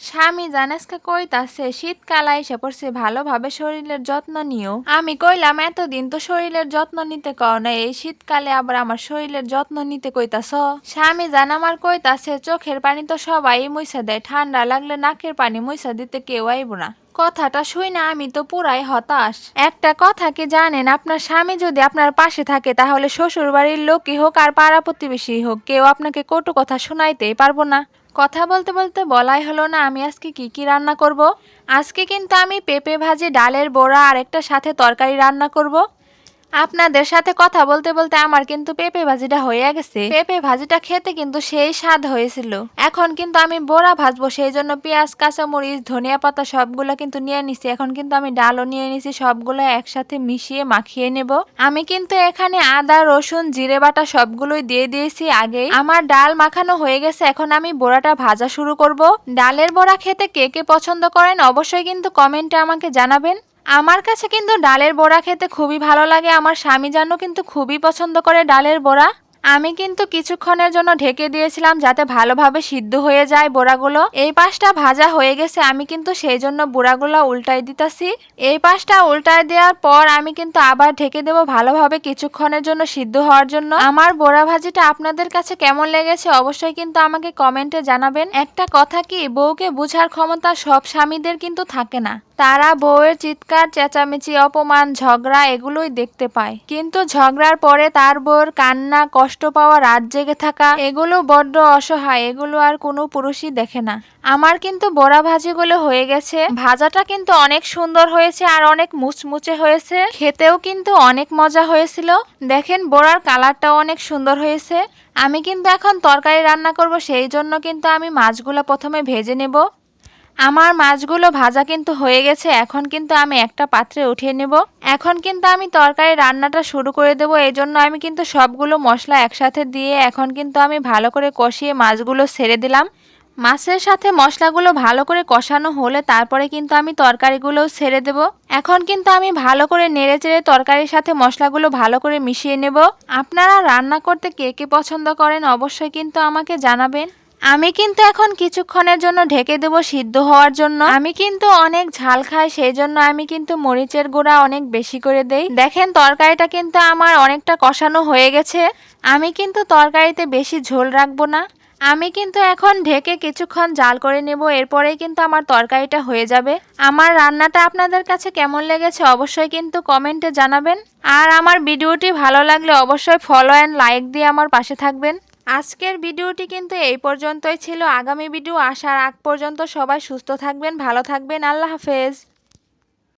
স্বামী জানেসকে কইতাছে শীতকাল আইসা পড়ছে, ভালোভাবে শরীরের যত্ন নিও। আমি কইলাম এতদিন তো শরীরের যত্ন নিতে কও না, এই শীতকালে আবার আমার শরীরের যত্ন নিতে কইতাছ। স্বামী জান আমার কইতাছে চোখের পানি তো সবাই মুইসা দেয়, ঠান্ডা লাগলে নাকের পানি মুইসা দিতে কেউ আইব না। কথাটা শুই না আমি তো পুরাই হতাশ। একটা কথা কি জানেন, আপনার স্বামী যদি আপনার পাশে থাকে তাহলে শ্বশুর বাড়ির লোকই হোক আর পাড়া প্রতিবেশী হোক, কেউ আপনাকে কটু কথা শোনাইতেই পারবো না। কথা বলতে বলতে বলাই হলো না আমি আজকে কি কি রান্না করব। আজকে কিন্তু আমি পেঁপে ভাজি, ডালের বড়া আর একটা সাথে তরকারি রান্না করব। আপনাদের সাথে কথা বলতে বলতে আমার কিন্তু পেঁপে ভাজিটা হয়ে গেছে। পেঁপে ভাজিটা খেতে কিন্তু সেই স্বাদ হয়েছিল। এখন কিন্তু আমি বড়া ভাজবো, সেই জন্য পেঁয়াজ, কাঁচামরিচ, ধনিয়া পাতা সবগুলো কিন্তু নিয়ে নিছি। এখন কিন্তু আমি ডালও নিয়ে নিছি, সবগুলো একসাথে মিশিয়ে মাখিয়ে নেব। আমি কিন্তু এখানে আদা, রসুন, জিরে বাটা সবগুলোই দিয়ে দিয়েছি আগে। আমার ডাল মাখানো হয়ে গেছে, এখন আমি বড়াটা ভাজা শুরু করব। ডালের বড়া খেতে কে কে পছন্দ করেন অবশ্যই কিন্তু কমেন্টে আমাকে জানাবেন। আমার কাছে কিন্তু ডালের বড়া খেতে খুবই ভালো লাগে, আমার স্বামী জানো কিন্তু খুবই পছন্দ করে ডালের বড়া। আমি কিন্তু কিছুক্ষণের জন্য ঢেকে দিয়েছিলাম যাতে ভালোভাবে সিদ্ধ হয়ে যায় বড়াগুলো। এই পাশটা ভাজা হয়ে গেছে, আমি কিন্তু সেই জন্য বড়াগুলো উল্টাই দিতাছি। এই পাশটা উল্টাই দেওয়ার পর আমি কিন্তু আবার ঢেকে দেব ভালোভাবে কিছুক্ষণের জন্য সিদ্ধ হওয়ার জন্য। আমার বড়া ভাজিটা আপনাদের কাছে কেমন লেগেছে অবশ্যই কিন্তু আমাকে কমেন্টে জানাবেন। একটা কথা কি, বউকে বুঝার ক্ষমতা সব স্বামীদের কিন্তু থাকে না। তারা বউয়ের চিৎকার, চেঁচামেচি, অপমান, ঝগড়া এগুলোই দেখতে পায়, কিন্তু ঝগড়ার পরে তার বউয়ের কান্না, কষ্ট পাওয়া, রাত জেগে থাকা এগুলো বড্ড অসহায়, এগুলো আর কোনো পুরুষই দেখে না। আমার কিন্তু বড়া ভাজিগুলো হয়ে গেছে, ভাজাটা কিন্তু অনেক সুন্দর হয়েছে আর অনেক মুচমুচে হয়েছে, খেতেও কিন্তু অনেক মজা হয়েছিল। দেখেন বড়ার কালারটাও অনেক সুন্দর হয়েছে। আমি কিন্তু এখন তরকারি রান্না করব, সেই জন্য কিন্তু আমি মাছগুলো প্রথমে ভেজে নেব। আমার মাছগুলো ভাজা কিন্তু হয়ে গেছে, এখন কিন্তু আমি একটা পাত্রে উঠিয়ে নেব। এখন কিন্তু আমি তরকারি রান্নাটা শুরু করে দেব, এই জন্য আমি কিন্তু সবগুলো মশলা একসাথে দিয়ে এখন কিন্তু আমি ভালো করে কষিয়ে মাছগুলো ছেড়ে দিলাম। মাছের সাথে মশলাগুলো ভালো করে কষানো হলে তারপরে কিন্তু আমি তরকারিগুলোও ছেড়ে দেব। এখন কিন্তু আমি ভালো করে নেড়েচেড়ে তরকারির সাথে মশলাগুলো ভালো করে মিশিয়ে নেব। আপনারা রান্না করতে কে কে পছন্দ করেন অবশ্যই কিন্তু আমাকে জানাবেন। আমি কিন্তু এখন কিছুক্ষণের জন্য ঢেকে দেব সিদ্ধ হওয়ার জন্য। আমি কিন্তু অনেক ঝাল খাই, সেই জন্য আমি কিন্তু মরিচের গুঁড়া অনেক বেশি করে দেই। দেখেন তরকারিটা কিন্তু আমার অনেকটা কষানো হয়ে গেছে। আমি কিন্তু তরকারিতে বেশি ঝোল রাখবো না। আমি কিন্তু এখন ঢেকে কিছুক্ষণ জাল করে নেব, এরপরেই কিন্তু আমার তরকারিটা হয়ে যাবে। আমার রান্নাটা আপনাদের কাছে কেমন লেগেছে অবশ্যই কিন্তু কমেন্টে জানাবেন। আর আমার ভিডিওটি ভালো লাগলে অবশ্যই ফলো অ্যান্ড লাইক দিয়ে আমার পাশে থাকবেন। আজকের ভিডিওটি কিন্তু এই পর্যন্তই ছিল। আগামী ভিডিও আসার আগ পর্যন্ত সবাই সুস্থ থাকবেন, ভালো থাকবেন। আল্লাহ হাফেজ।